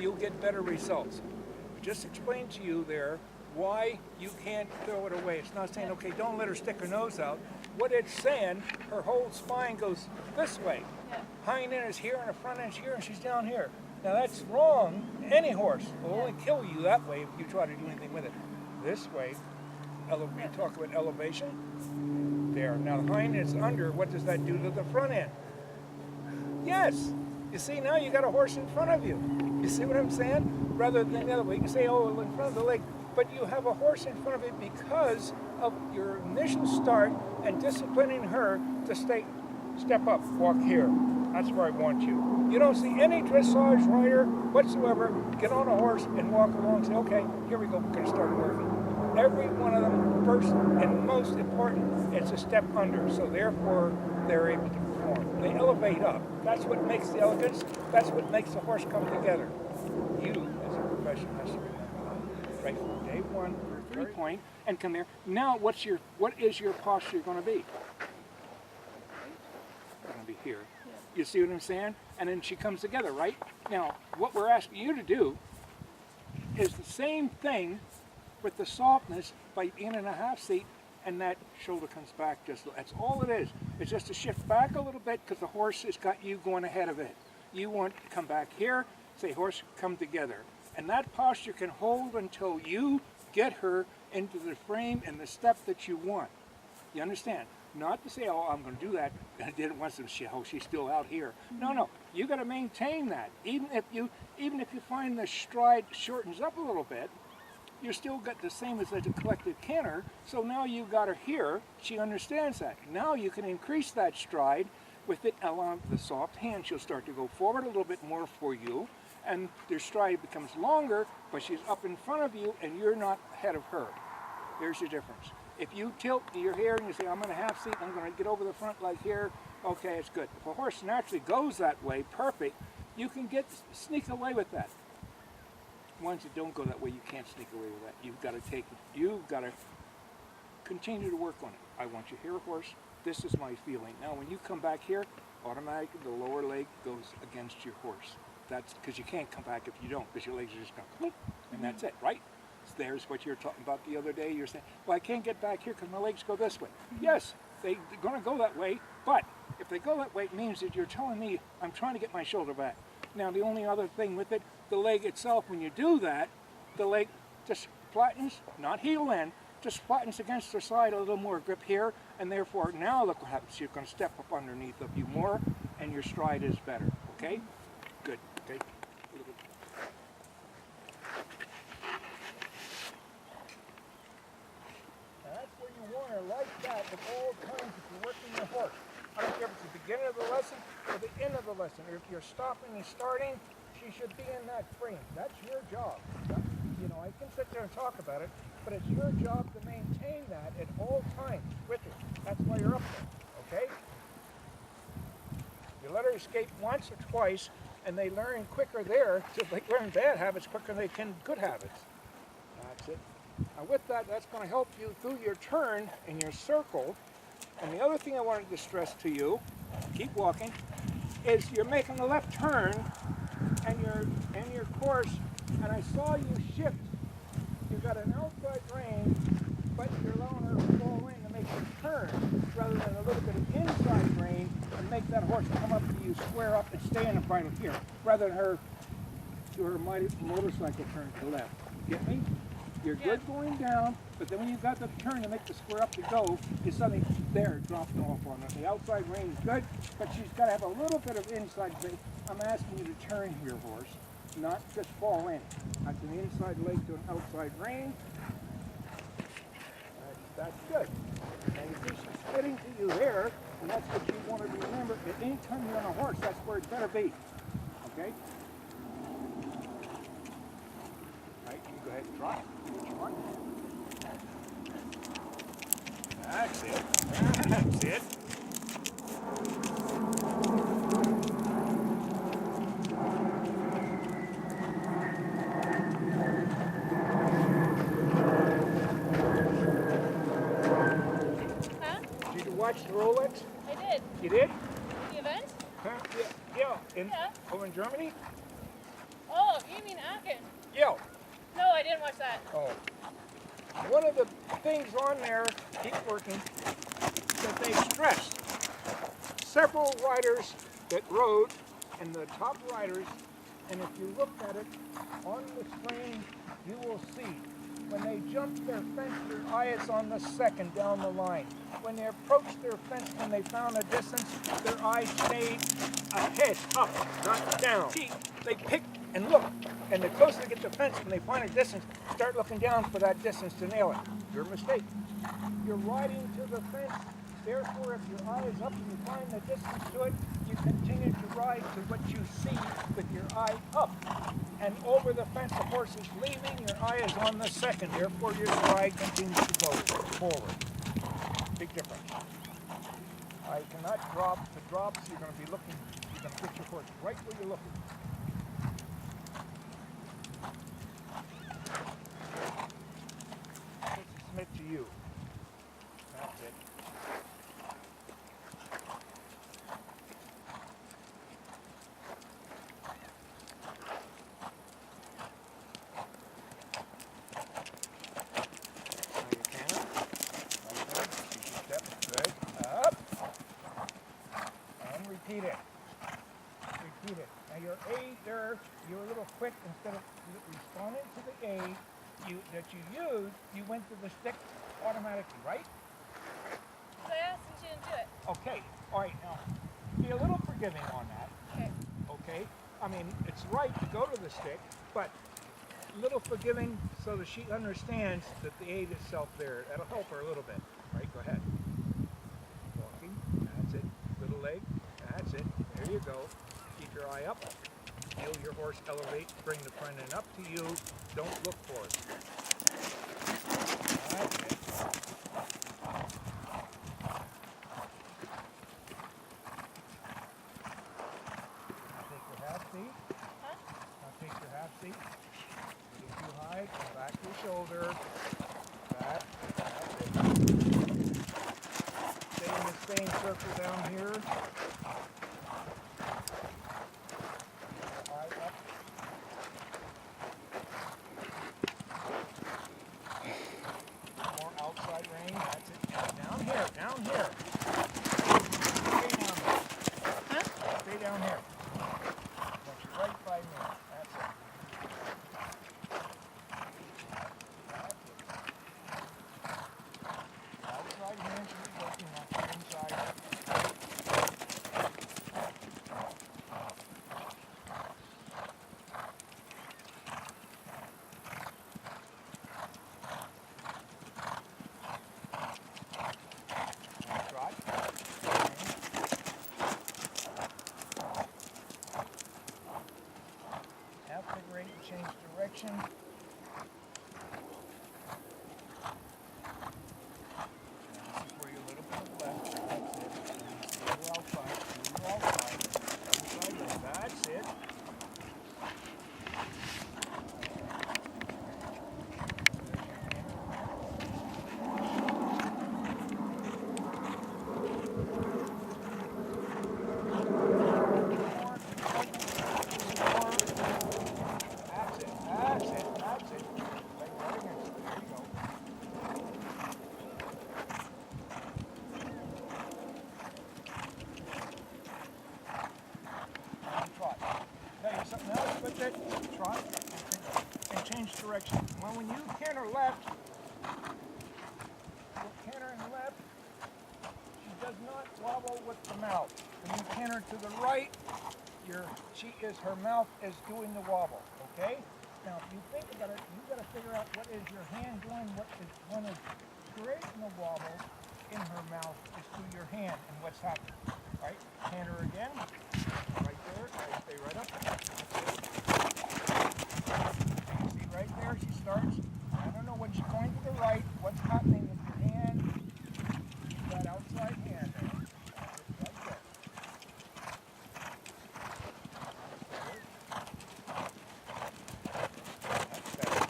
you'll get better results. Just explain to you there why you can't throw it away. It's not saying, okay, don't let her stick her nose out. What it's saying, her whole spine goes this way. Hind end is here and the front end is here and she's down here. Now that's wrong. Any horse will only kill you that way if you try to do anything with it. This way, we talk about elevation. There. Now the hind end is under. What does that do to the front end? Yes. You see, now you got a horse in front of you. You see what I'm saying? Rather than the other way. You can say, oh, in front of the leg. But you have a horse in front of it because of your initial start and disciplining her to step up, walk here. That's where I want you. You don't see any dressage rider whatsoever get on a horse and walk along and say, okay, here we go, we're going to start working. Every one of them, first and most important, is a step under, so therefore they're able to perform. They elevate up. That's what makes the elegance. That's what makes the horse come together. You, as a professional, has to remember, right from day one, 3-point, and come here. Now, what is your posture going to be? Going to be here. You see what I'm saying? And then she comes together, right? Now, what we're asking you to do is the same thing with the softness by being in a half seat, and that shoulder comes back. That's all it is. It's just to shift back a little bit because the horse has got you going ahead of it. You want to come back here, say, horse, come together. And that posture can hold until you get her into the frame and the step that you want. You understand? Not to say, oh, I'm going to do that. I didn't want to say, oh, she's still out here. No. You got to maintain that. Even if you find the stride shortens up a little bit, you still got the same as a collected canter. So now you got her here. She understands that. Now you can increase that stride with it along the soft hand. She'll start to go forward a little bit more for you, and their stride becomes longer, but she's up in front of you, and you're not ahead of her. There's your difference. If you tilt your hair and you say, I'm in a half seat, I'm going to get over the front like here, okay, it's good. If a horse naturally goes that way, perfect, you can sneak away with that. Ones that don't go that way, you can't sneak away with that. You've got to continue to work on it. I want you here, horse. This is my feeling. Now, when you come back here, automatically the lower leg goes against your horse. That's because you can't come back if you don't, because your legs are just going, and that's it, right? There's what you were talking about the other day. You're saying, well, I can't get back here because my legs go this way. Yes, they're going to go that way, but if they go that way, it means that you're telling me I'm trying to get my shoulder back. Now, the only other thing with it, the leg itself, when you do that, the leg just flattens, not heel in, just flattens against the side, a little more grip here, and therefore now look what happens. You're going to step up underneath of you more, and your stride is better, okay? Good, okay? Like that at all times if you're working your horse. I don't care if it's the beginning of the lesson or the end of the lesson, or if you're stopping and starting, she should be in that frame. That's your job. I can sit there and talk about it, but it's your job to maintain that at all times with her. That's why you're up there, okay? You let her escape once or twice, and they learn quicker there, so they learn bad habits quicker than they can good habits. That's it. And with that, that's going to help you through your turn in your circle. And the other thing I wanted to stress to you, keep walking, is you're making a left turn and your course, and I saw you shift. You've got an outside rein, but you're allowing her to fall in to make the turn, rather than a little bit of inside rein and make that horse come up to you, square up, and stay in the bridle here, rather than her do her motorcycle turn to the left. Get me? You're good going down, but then when you've got the turn to make the square up to go, you suddenly there dropping off on her. The outside rein is good, but she's got to have a little bit of inside rein. I'm asking you to turn here, horse, not just fall in. That's an inside leg to an outside rein. That's good. And you see she's fitting to you there, and that's what you want to remember. At any time you're on a horse, that's where it better be. Okay? Right, you go ahead and drop. That's it. That's it. Huh? Did you watch the Rolex? I did. You did? The event? Huh? Yeah. Over in Germany? Oh, you mean tell. No, I didn't watch that. Oh. One of the things on there, keep working, that they stressed. Several riders that rode, and the top riders, and if you look at it on the screen, you will see when they jumped their fence, their eye is on the second down the line. When they approached their fence, when they found a distance, their eye stayed ahead, up, not down. They pick and look, and the closer they get to the fence, when they find a distance, start looking down for that distance to nail it. Your mistake. You're riding to the fence. Therefore, if your eye is up and you find the distance to it, you continue to ride to what you see with your eye up. And over the fence, the horse is leaving, your eye is on the second. Therefore, your stride continues to go forward. Big difference. I cannot drop. The drops, you're going to be looking, you're going to get your horse right where you're looking. Let's submit to you. That's it. Repeat it. Repeat it. Now your A there, you're a little quick. Instead of responding to the A that you used, you went to the stick automatically, right? So I asked and she didn't do it. Okay. All right. Now, be a little forgiving on that. Okay. Okay. I mean, it's right to go to the stick, but a little forgiving so that she understands that the aid itself there. That'll help her a little bit. All right. Go ahead. Walking. That's it. Little leg. That's it. There you go. Keep your eye up. Feel your horse elevate. Bring the front end up to you. Don't look for it. That's it. Now take your half seat. Huh? Now take your half seat. Get too high. Come back to your shoulder. Back. That's it. Stay in the same circle down here. More outside range. That's it. Down here. Down here. Stay down there. Huh? Stay down here. Want you right by me. That's it. That's it. Outside hand should be working on the inside. Trot. Half the grade and change direction. This is where you're a little bit left. That's it. A little outside. A little outside. Outside. That's it. Trot and change direction. Well, when you canter left, she does not wobble with the mouth. When you canter to the right, her mouth is doing the wobble. Okay? Now, if you think about it, you got to figure out what is your hand doing. What is going to creating the wobble in her mouth is through your hand and what's happening. Right? Canter again. Right there. Stay right up. See right there, she starts. I don't know when she's going to the right, what's happening with your hand. Keep that outside hand there. Right there. That's better.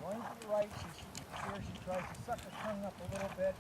Going to the right, she tries to suck her tongue up a little bit.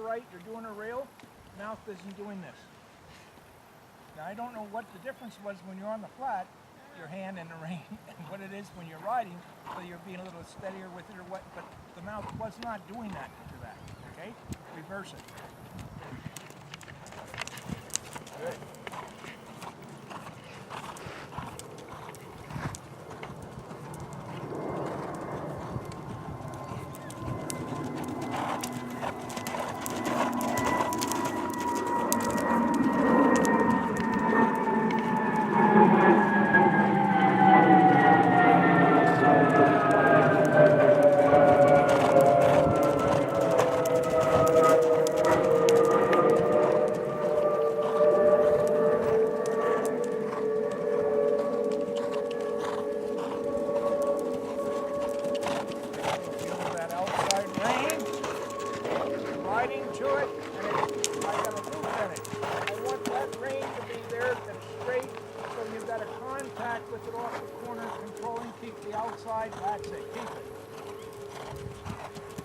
right, you're doing a rail, mouth isn't doing this. Now I don't know what the difference was when you're on the flat, your hand in the rain, and what it is when you're riding, so you're being a little steadier with it or what, but the mouth was not doing that to that, okay? Reverse it. Good. Feel that outside rein, riding to it, and I got a loop in it. I want that rein to be there and straight, so you've got a contact with it off the corner, controlling, keep the outside, that's it, keep it.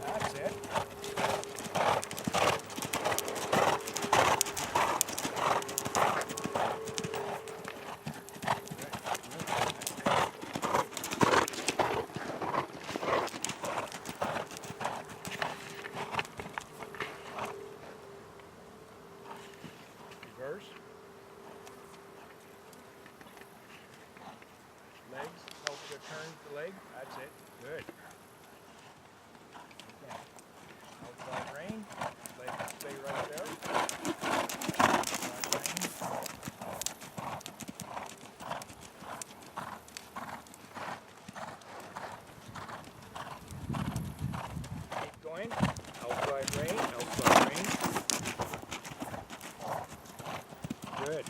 That's it. Reverse. Legs, help to turn the leg. That's it. Good. Okay. Outside rein. Legs stay right there. Outside rein. Keep going. Outside rein. Outside rein. Good.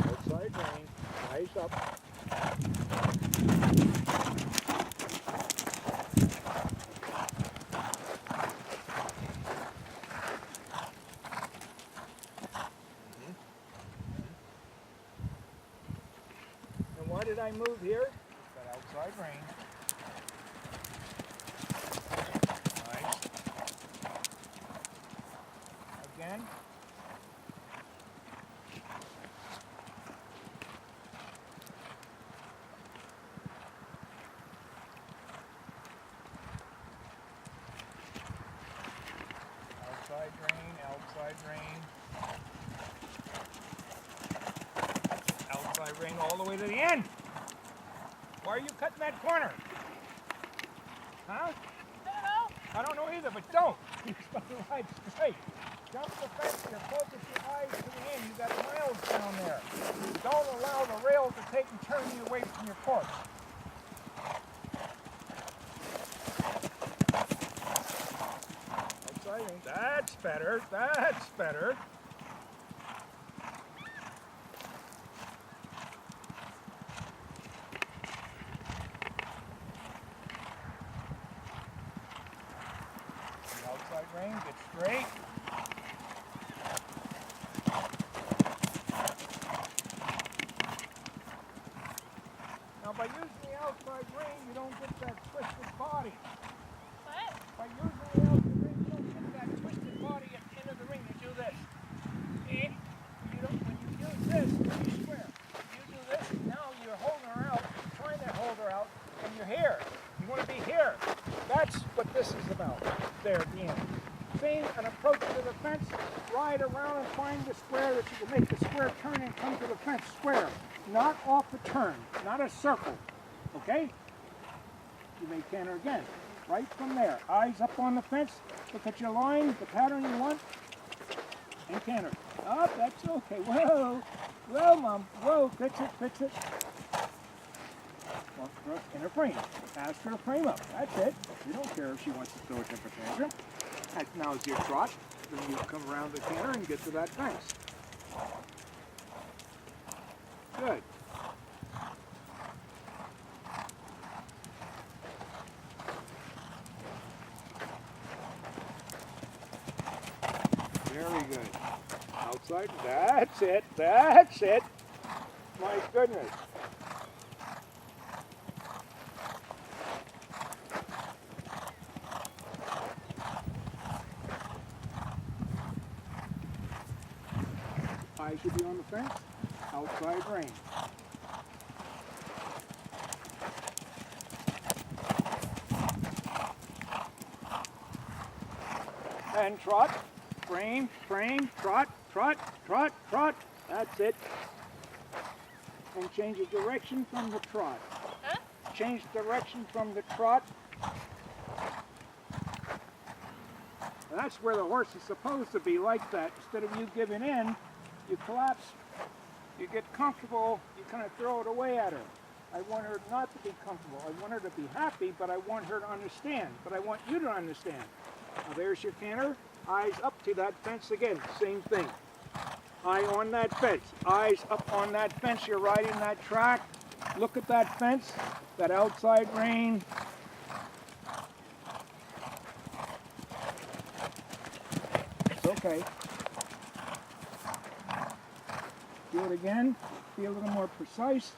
Outside rein, rise up. And why did I move here? Got outside rein. Nice. Again. Outside rein, outside rein. Outside rein all the way to the end. Why are you cutting that corner? Huh? I don't know either, but don't. You're supposed to ride straight. Jump the fence, you focus your eyes to the end. You got rails down there. Don't allow the rail to take and turn you away from your course. Outside rein. That's better. That's better. Outside rein, get straight. Now by using the outside rein, you don't get that twisted body. What? By using the outside rein, you don't get that twisted body at the end of the ring. You do this. See? When you use this, you square. You do this, now you're holding her out, trying to hold her out, and you're here. You want to be here. That's what this is about. There at the end. Same an approach to the fence, ride around and find the square that you can make the square turn and come to the fence square. Not off the turn, not a circle. Okay? You may canter again. Right from there. Eyes up on the fence, look at your line, the pattern you want, and canter. Oh, that's okay. Whoa. Whoa, Mom. Whoa, fix it, fix it. Well, thrust in her frame. Ask her to frame up. That's it. You don't care if she wants to throw a temper tantrum. That now is your trot. Then you come around the canter and get to that fence. Good. Very good. Outside. That's it. That's it. My goodness. Eyes should be on the fence. Outside rein. And trot, frame, trot, trot, trot, trot. That's it. And change the direction from the trot. Huh? Change direction from the trot. And that's where the horse is supposed to be, like that. Instead of you giving in, you collapse, you get comfortable, you kind of throw it away at her. I want her not to be comfortable. I want her to be happy, but I want her to understand. But I want you to understand. Now there's your canter. Eyes up to that fence again. Same thing. Eye on that fence. Eyes up on that fence. You're riding that track. Look at that fence. That outside rein. It's okay. Do it again. Be a little more precise.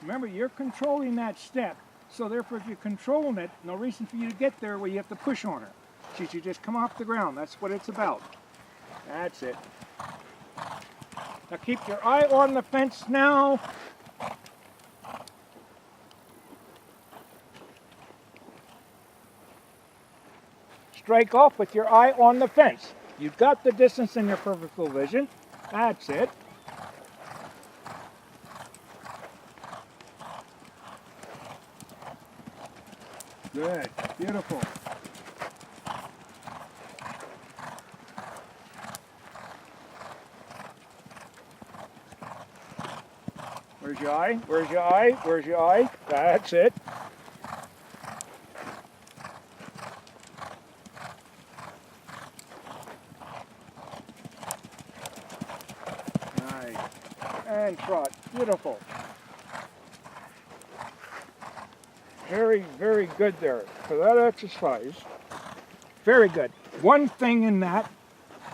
Remember, you're controlling that step. So therefore, if you're controlling it, no reason for you to get there where you have to push on her. She should just come off the ground. That's what it's about. That's it. Now keep your eye on the fence now. Strike off with your eye on the fence. You've got the distance in your peripheral vision. That's it. Good. Beautiful. Where's your eye? Where's your eye? Where's your eye? That's it. Nice. And trot. Beautiful. Very, very good there for that exercise. Very good. One thing in that,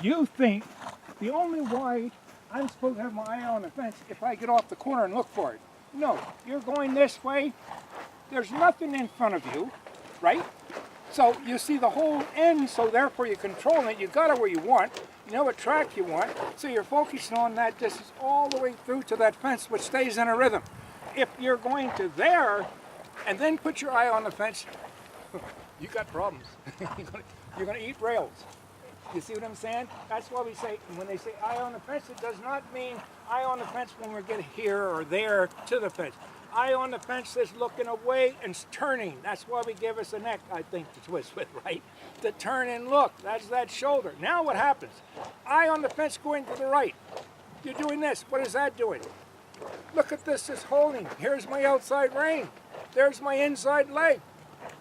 you think the only way I'm supposed to have my eye on the fence if I get off the corner and look for it. No, you're going this way. There's nothing in front of you, right? So you see the whole end, so therefore you're controlling it. You got it where you want. You know what track you want. So you're focusing on that distance all the way through to that fence, which stays in a rhythm. If you're going to there, and then put your eye on the fence, you got problems. You're going to eat rails. You see what I'm saying? That's why we say, when they say eye on the fence, it does not mean eye on the fence when we're getting here or there to the fence. Eye on the fence is looking away and turning. That's why we give us a neck, I think, to twist with, right? To turn and look. That's that shoulder. Now what happens? Eye on the fence going to the right. You're doing this. What is that doing? Look at this, it's holding. Here's my outside rein. There's my inside leg.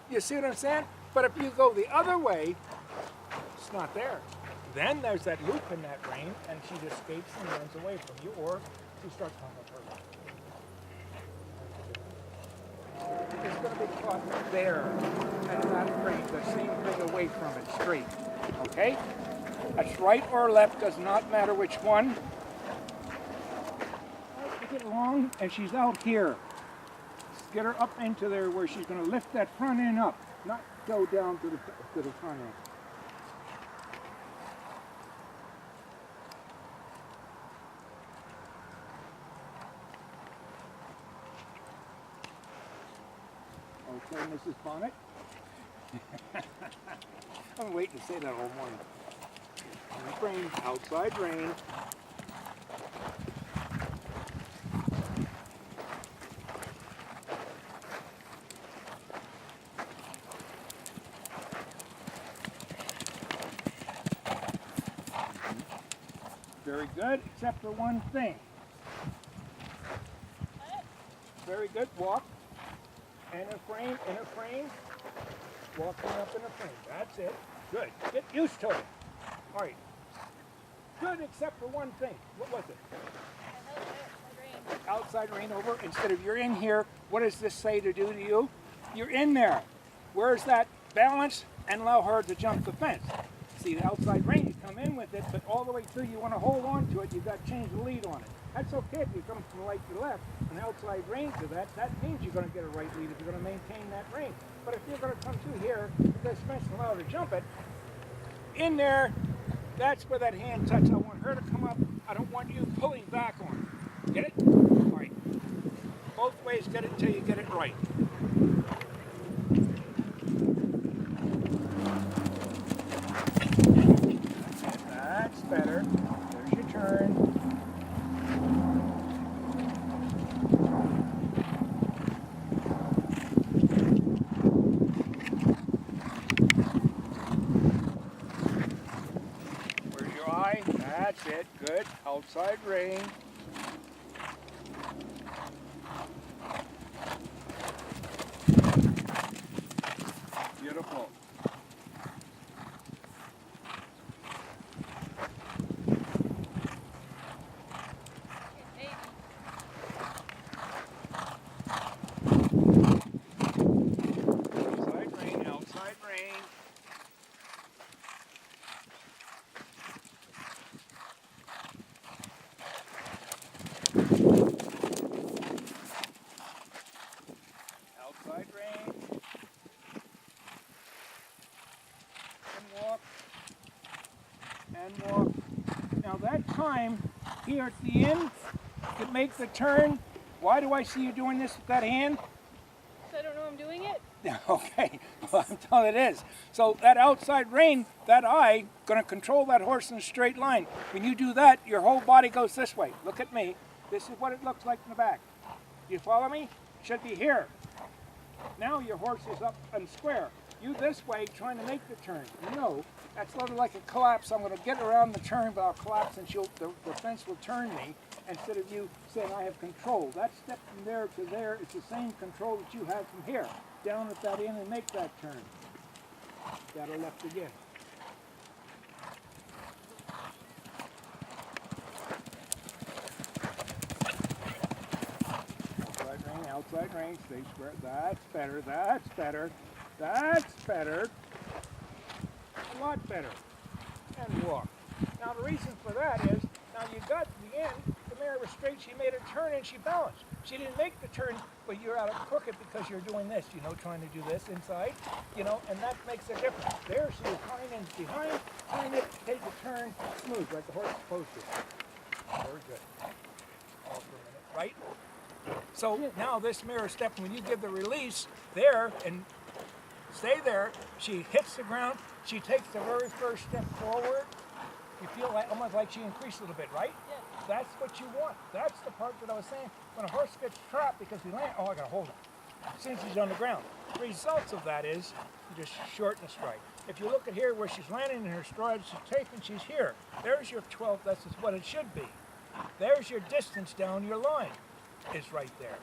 You see what I'm saying? But if you go the other way, it's not there. Then there's that loop in that rein, and she just escapes and runs away from you, or she starts coming up her. It's going to be caught there, and that rein, the same thing away from it, straight. Okay? That's right or left, does not matter which one. Get along, and she's out here. Get her up into there where she's going to lift that front end up, not go down to the front end. Okay, Mrs. Bonnet. I've been waiting to say that all morning. Rein, outside rein. Very good, except for one thing. Very good, walk. And a frame. Walking up in a frame. That's it. Good. Get used to it. All right. Good, except for one thing. What was it? Outside rein over. Instead of you're in here, what does this say to do to you? You're in there. Where's that balance? And allow her to jump the fence. See, the outside rein, you come in with it, but all the way through, you want to hold on to it, you've got to change the lead on it. That's okay if you come from right to left, an outside rein to that means you're going to get a right lead if you're going to maintain that rein. But if you're going to come through here, with this fence and allow her to jump it, in there, That's where that hand touch. I want her to come up. I don't want you pulling back on her. Get it? All right. Both ways, get it until you get it right. That's better. There's your turn. Where's your eye? That's it. Good. Outside rein. Beautiful. Maybe. Outside rein, outside rein. Outside rein. And walk. And walk. Now that time, here at the end, to make the turn, why do I see you doing this with that hand? So I don't know I'm doing it? Okay, well, I'm telling it is. So that outside rein, that eye, going to control that horse in a straight line. When you do that, your whole body goes this way. Look at me. This is what it looks like in the back. You follow me? Should be here. Now your horse is up and square. You this way, trying to make the turn. No, that's sort of like a collapse. I'm going to get around the turn, but I'll collapse and the fence will turn me instead of you saying I have control. That step from there to there is the same control that you have from here. Down at that end and make that turn. That'll left again. Outside rein, stay square. That's better, that's better, that's better. A lot better. And walk. Now the reason for that is, now you got to the end, the mare was straight, she made a turn and she balanced. She didn't make the turn, but you're out of crooked because you're doing this, trying to do this inside, and that makes a difference. There she was hind ends behind, hind it, take a turn, smooth, like the horse is supposed to. Very good. All for a minute, right? So now this mirror step, when you give the release there and stay there, she hits the ground, she takes the very first step forward. You feel like almost like she increased a little bit, right? Yeah. That's what you want. That's the part that I was saying. When a horse gets trapped because we land, I gotta hold him. Since he's on the ground. The results of that is you just shorten the stride. If you look at here where she's landing in her stride, she's taking, she's here. There's your 12, that's what it should be. There's your distance down your line. Is right there.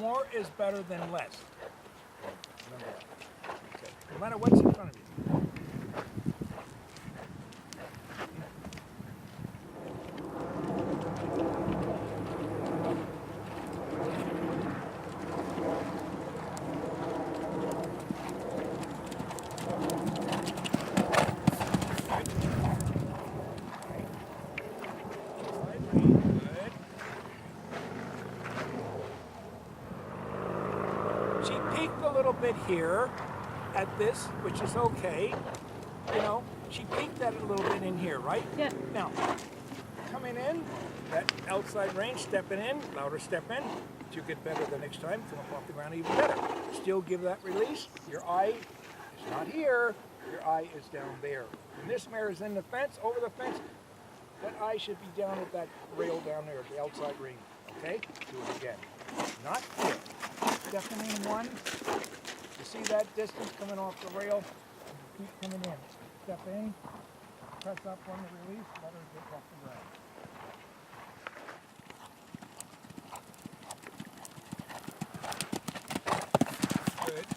More is better than less. Remember that. Okay. No matter what's in front of you. She peaked a little bit here at this, which is okay. She peaked that a little bit in here, right? Yeah. Now, coming in, that outside range, stepping in, louder step in. You get better the next time, come up off the ground even better. Still give that release. Your eye is not here, your eye is down there. When this mare is in the fence, over the fence, that eye should be down at that rail down there, the outside ring. Okay? Do it again. Not here. Stepping in one. You see that distance coming off the rail? Keep coming in. Step in. Press up on the release. Let her get off the ground. Good.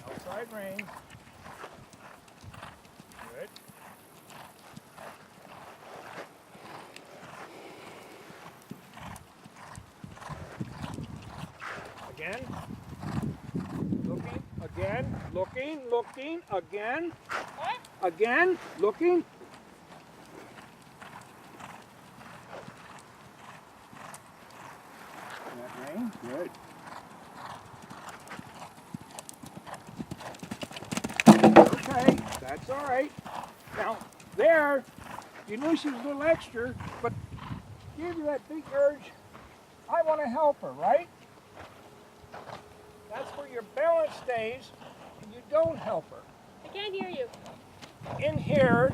Outside rein. Good. Again. Looking. Again. Looking. Looking. Again. What? Again. Looking. That rein. Good. Okay, that's all right. Now, There, you knew she was a little extra, but gave you that big urge, I want to help her, right? That's where your balance stays and you don't help her. I can't hear you. In here,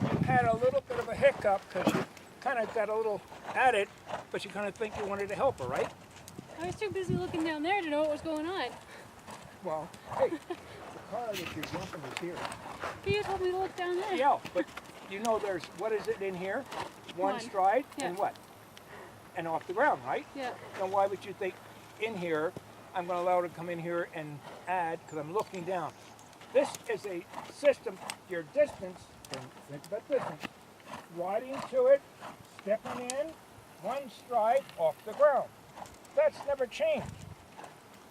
you had a little bit of a hiccup because you kind of got a little at it, but you kind of think you wanted to help her, right? I was too busy looking down there to know what was going on. Well, hey, the car that you're jumping is here. But you told me to look down there. Yeah, but you know there's, what is it in here? One stride and Yeah. what? And off the ground, right? Yeah. Now why would you think in here, I'm going to allow her to come in here and add, because I'm looking down. This is a system, your distance, and think about distance, riding to it, stepping in, one stride off the ground. That's never changed.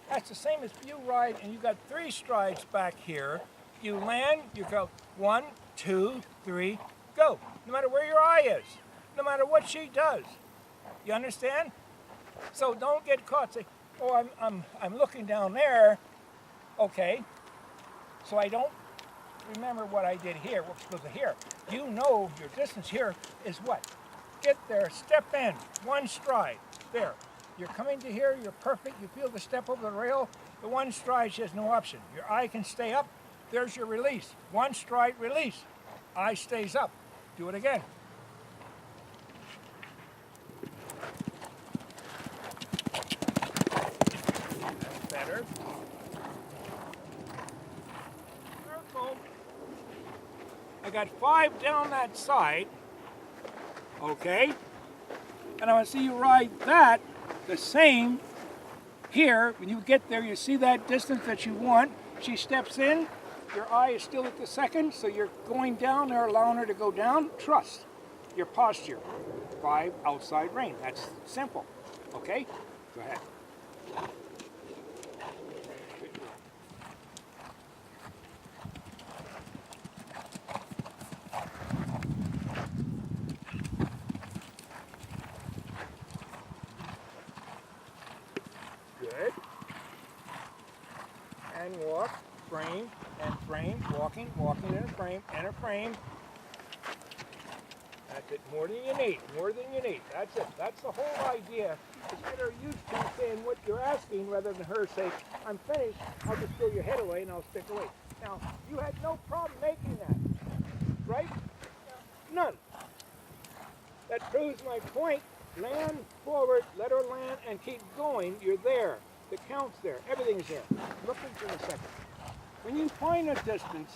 That's the same as you ride and you got 3 strides back here. You land, you go 1, 2, 3, go. No matter where your eye is, no matter what she does. You understand? So don't get caught saying, oh, I'm looking down there. Okay. So I don't remember what I did here, what's supposed to here. You know your distance here is what? Get there, step in, 1 stride, there. You're coming to here, you're perfect, you feel the step over the rail, the 1 stride, she has no option. Your eye can stay up, there's your release. 1 stride, release. Eye stays up. Do it again. That's better. Circle. I got 5 down that side, okay? And I want to see you ride that the same here. When you get there, you see that distance that you want. She steps in, your eye is still at the second, so you're going down there, allowing her to go down. Trust your posture. 5 outside rein. That's simple, okay? Go ahead. Good. And walk, frame, and frame, walking, walking in a frame, and a frame. That's it, more than you need, more than you need. That's it, that's the whole idea. Is get her used to saying what you're asking rather than her say, I'm finished, I'll just throw your head away and I'll stick away. Now, you had no problem making that, right? None. That proves my point. Land forward, let her land, and keep going. You're there. The count's there. Everything's there. Look into a second. When you find a distance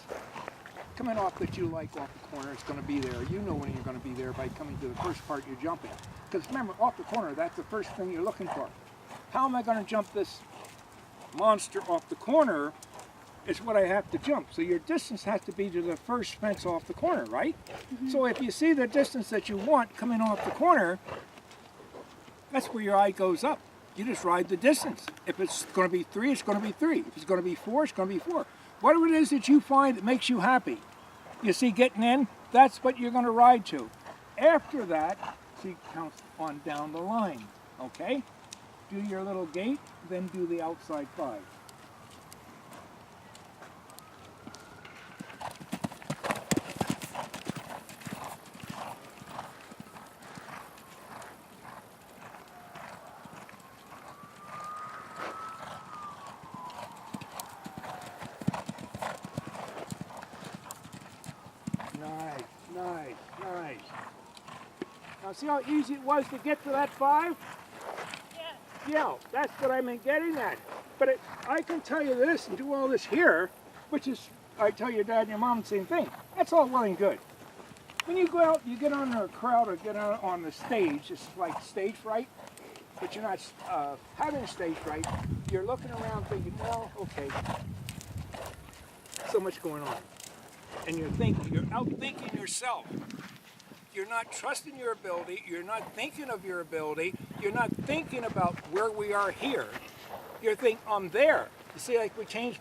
coming off that you like off the corner, it's going to be there. You know when you're going to be there by coming to the first part you're jumping. Because remember, off the corner, that's the first thing you're looking for. How am I going to jump this monster off the corner is what I have to jump. So your distance has to be to the first fence off the corner, right? Mm-hmm. So if you see the distance that you want coming off the corner, that's where your eye goes up. You just ride the distance. If it's going to be 3, it's going to be 3. If it's going to be 4, it's going to be 4. Whatever it is that you find that makes you happy. You see getting in, that's what you're going to ride to. After that, she counts on down the line, okay? Do your little gate, then do the outside 5. Nice, nice, nice. Now see how easy it was to get to that 5? Yeah. Yeah, that's what I've been getting at. But I can tell you this and do all this here, which is, I tell your dad and your mom the same thing. That's all well and good. When you go out, you get on a crowd or get out on the stage, it's like stage fright, but you're not having stage fright. You're looking around thinking, well, okay, so much going on. And you're thinking, you're outthinking yourself. You're not trusting your ability, you're not thinking of your ability, you're not thinking about where we are here. You're thinking, I'm there. You see, like we changed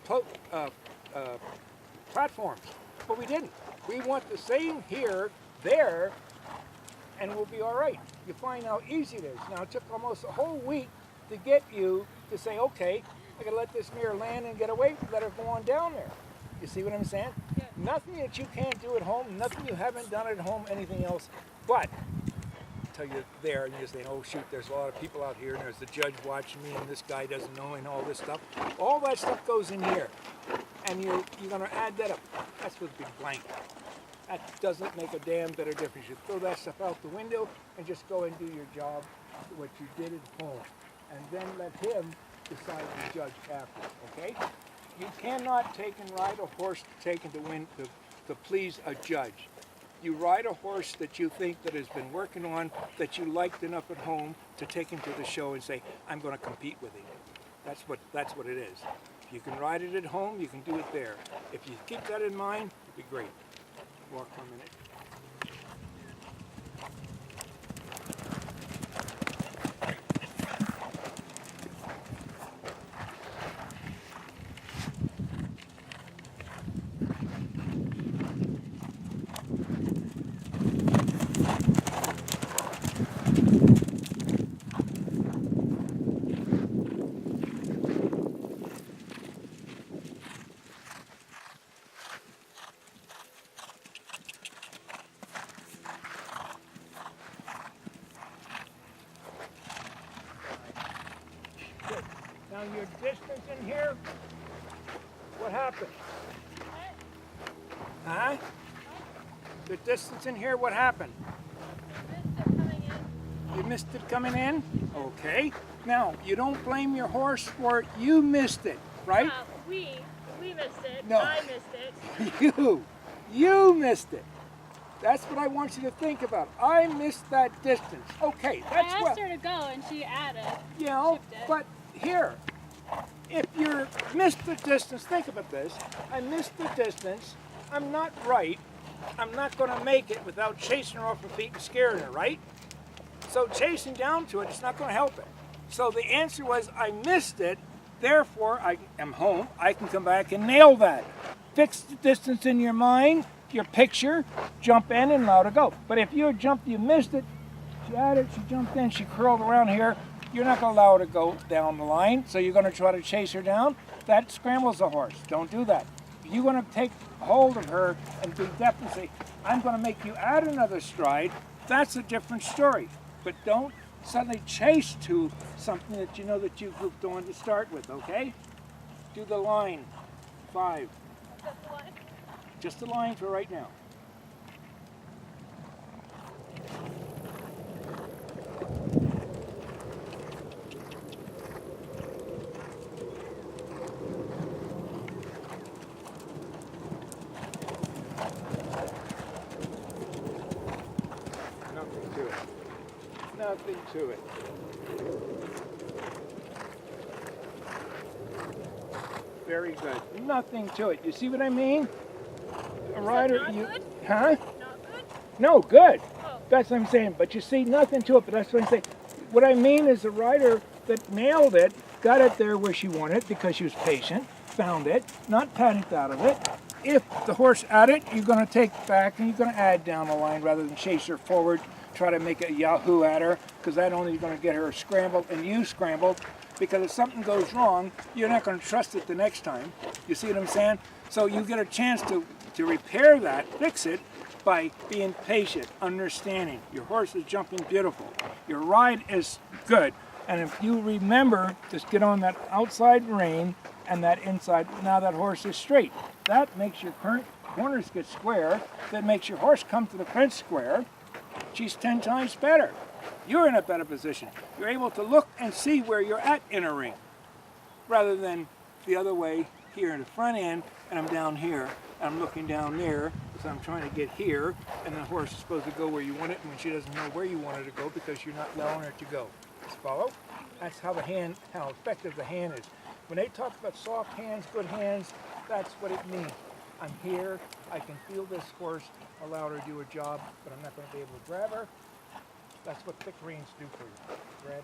platforms, but we didn't. We want the same here, there, and we'll be all right. You find how easy it is. Now, it took almost a whole week to get you to say, okay, I gotta let this mare land and get away, let her go on down there. You see what I'm saying? Yeah. Nothing that you can't do at home, nothing you haven't done at home, anything else. But until you're there and you're saying, oh shoot, there's a lot of people out here and there's the judge watching me and this guy doesn't know and all this stuff. All that stuff goes in here. And you're going to add that up. That's with a big blank. That doesn't make a damn bit of difference. You throw that stuff out the window and just go and do your job, what you did at home. And then let him decide the judge after, okay? You cannot take and ride a horse taken to win to please a judge. You ride a horse that you think that has been working on, that you liked enough at home to take him to the show and say, I'm going to compete with him. That's what it is. If you can ride it at home, you can do it there. If you keep that in mind, it'd be great. Walk for a minute. Now your distance in here, what happened? Huh? The distance in here, what happened? You missed it coming in? Okay. Now, you don't blame your horse for it. You missed it, right? We missed it. No. I missed it. You missed it. That's what I want you to think about. I missed that distance. Okay, I that's asked her to go and she added. you know, Shipped it. but here, if you missed the distance, think about this. I missed the distance. I'm not right. I'm not going to make it without chasing her off her feet and scaring her, right? So chasing down to it, it's not going to help it. So the answer was I missed it. Therefore, I am home. I can come back and nail that. Fix the distance in your mind, your picture, jump in and allow her to go. But if you jumped, you missed it, she had it, she jumped in, she curled around here, you're not going to allow her to go down the line, so you're going to try to chase her down. That scrambles the horse. Don't do that. If you're going to take hold of her and be definitely say, I'm going to make you add another stride, that's a different story. But don't suddenly chase to something that you know that you goofed on to start with, okay? Do the line. 5. Just the line for right now. Nothing to it. Nothing to it. Very good. Nothing to it. You see what I mean? A rider, not you, good? huh? Not good? No, good. Oh. That's what I'm saying. But you see, nothing to it. But that's what I'm saying. What I mean is the rider that nailed it, got it there where she wanted it because she was patient, found it, not panicked out of it. If the horse at it, you're going to take back and you're going to add down the line rather than chase her forward, try to make a yahoo at her, because that only is going to get her scrambled and you scrambled. Because if something goes wrong, you're not going to trust it the next time. You see what I'm saying? So you get a chance to repair that, fix it, by being patient, understanding. Your horse is jumping beautiful. Your ride is good. And if you remember, just get on that outside rein and that inside, now that horse is straight. That makes your corners get square. That makes your horse come to the fence square. She's 10 times better. You're in a better position. You're able to look and see where you're at in a ring, rather than the other way here in the front end, and I'm down here, and I'm looking down there, so I'm trying to get here, and the horse is supposed to go where you want it, and when she doesn't know where you want her to go because you're not allowing her to go. Follow? That's how how effective the hand is. When they talk about soft hands, good hands, that's what it means. I'm here, I can feel this horse, allow her to do a job, but I'm not going to be able to grab her. That's what thick reins do for you. Grab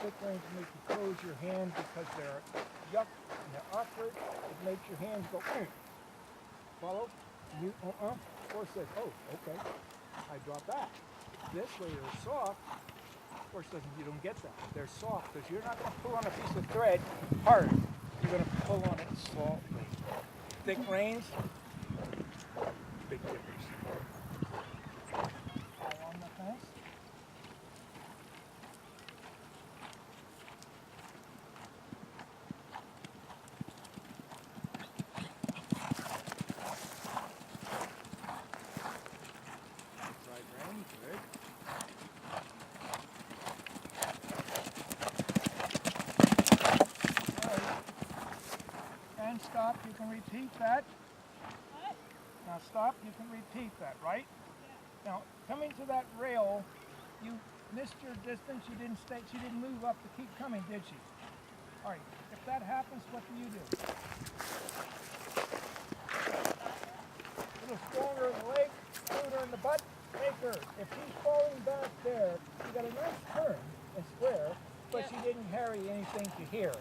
thick reins make you close your hand because they're yuck and they're awkward. It makes your hands go, follow? You, horse says, oh, okay. I drop back. This way they're soft. Horse doesn't, you don't get that. They're soft because you're not going to pull on a piece of thread hard. You're going to pull on it softly. Thick reins, big dippers. Eye on the fence. Outside rein, good. And stop, you can repeat that. What? Now stop, you can repeat that, right? Now, coming to that rail, you missed your distance, you didn't stay, she didn't move up to keep coming, did she? All right, if that happens, what do you do? A little stronger in the leg, smoother in the butt, take her. If she's falling back there, you got a nice turn and square, but she didn't carry anything to here,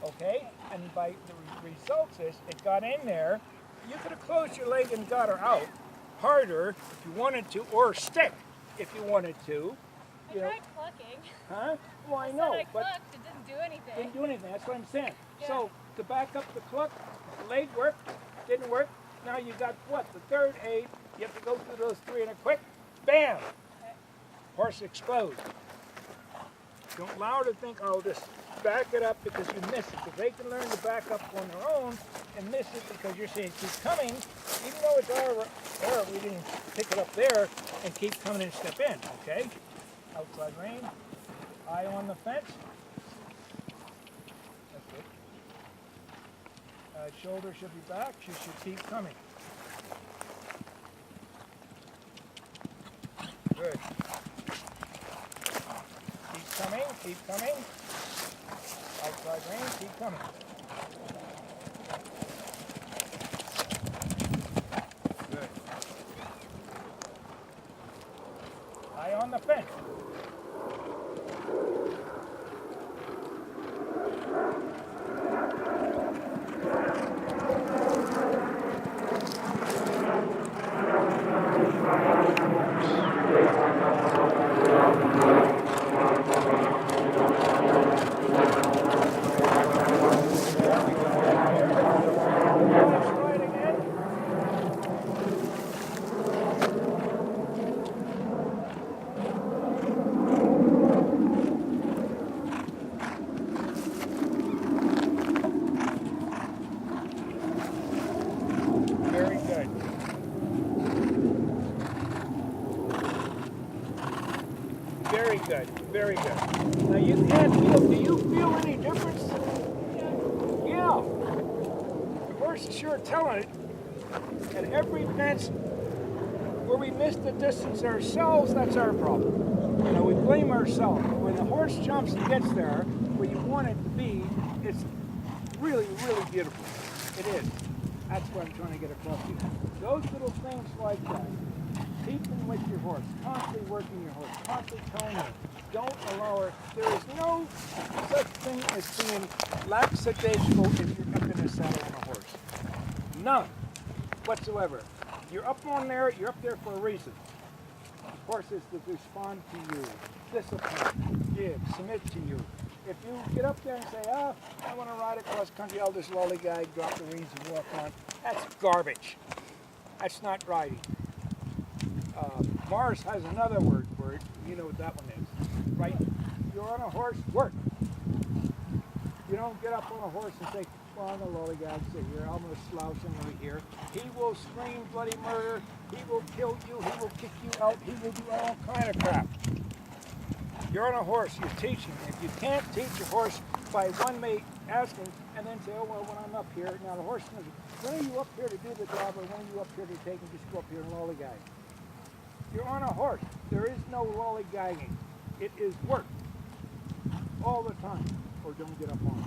okay? And by the results is, it got in there, you could have closed your leg and got her out harder if you wanted to, or stick if you wanted to. I You know, tried clucking. huh? Well, I I know, said I but clucked, it didn't do anything. didn't do anything. That's what I'm saying. Yeah. So to back up the cluck, the leg worked, didn't work. Now you got what? The third aid. You have to go through those three in a quick, bam! Okay. Horse explodes. Don't allow her to think, oh, just back it up because you miss it. Because they can learn to back up on their own and miss it because you're saying keep coming, even though it's our error, we didn't pick it up there, and keep coming and step in, okay? Outside rein, eye on the fence. That's good. Shoulder should be back, she should keep coming. Good. Keep coming, keep coming. Outside rein, keep coming. Good. Eye on the fence. Right again. Very good. Very good. Very good. Now you can't feel. Do you feel any difference? Yeah. The horse is sure telling it. At every fence where we miss the distance ourselves, that's our problem. You know, we blame ourselves. When the horse jumps and gets there where you want it to be, it's really, really beautiful. It is. That's what I'm trying to get across to you. Those little things like that, keeping with your horse, constantly working your horse, constantly telling her, don't allow her. There is no such thing as being lackadaisical if you're up in a saddle on a horse. None whatsoever. You're up on there, you're up there for a reason. Horses that respond to you, discipline, give, submit to you. If you get up there and say, oh, I want to ride across country, I'll just lollygag, drop the reins and walk on, that's garbage. That's not riding. Mars has another word for it. You know what that one is, right? You're on a horse, work. You don't get up on a horse and say, well, I'm a lollygag, sit here, I'm going to slouch him right here. He will scream bloody murder, he will kill you, he will kick you out, he will do all kind of crap. You're on a horse, you're teaching. If you can't teach a horse by one mate asking and then say, oh, well, when I'm up here, now the horse knows, when are you up here to do the job or when are you up here to take and just go up here and lollygag? You're on a horse. There is no lollygagging. It is work all the time. Or don't get up on it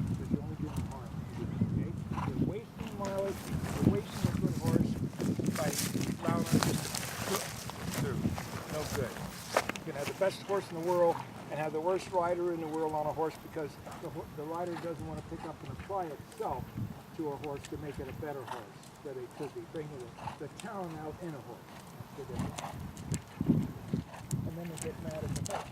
because you're only doing harm. Okay? You're wasting mileage, you're wasting a good horse by allowing them just to through. No good. You can have the best horse in the world and have the worst rider in the world on a horse because the rider doesn't want to pick up and apply itself to a horse to make it a better horse that it could be, bringing the talent out in a horse. And then they get mad at the back.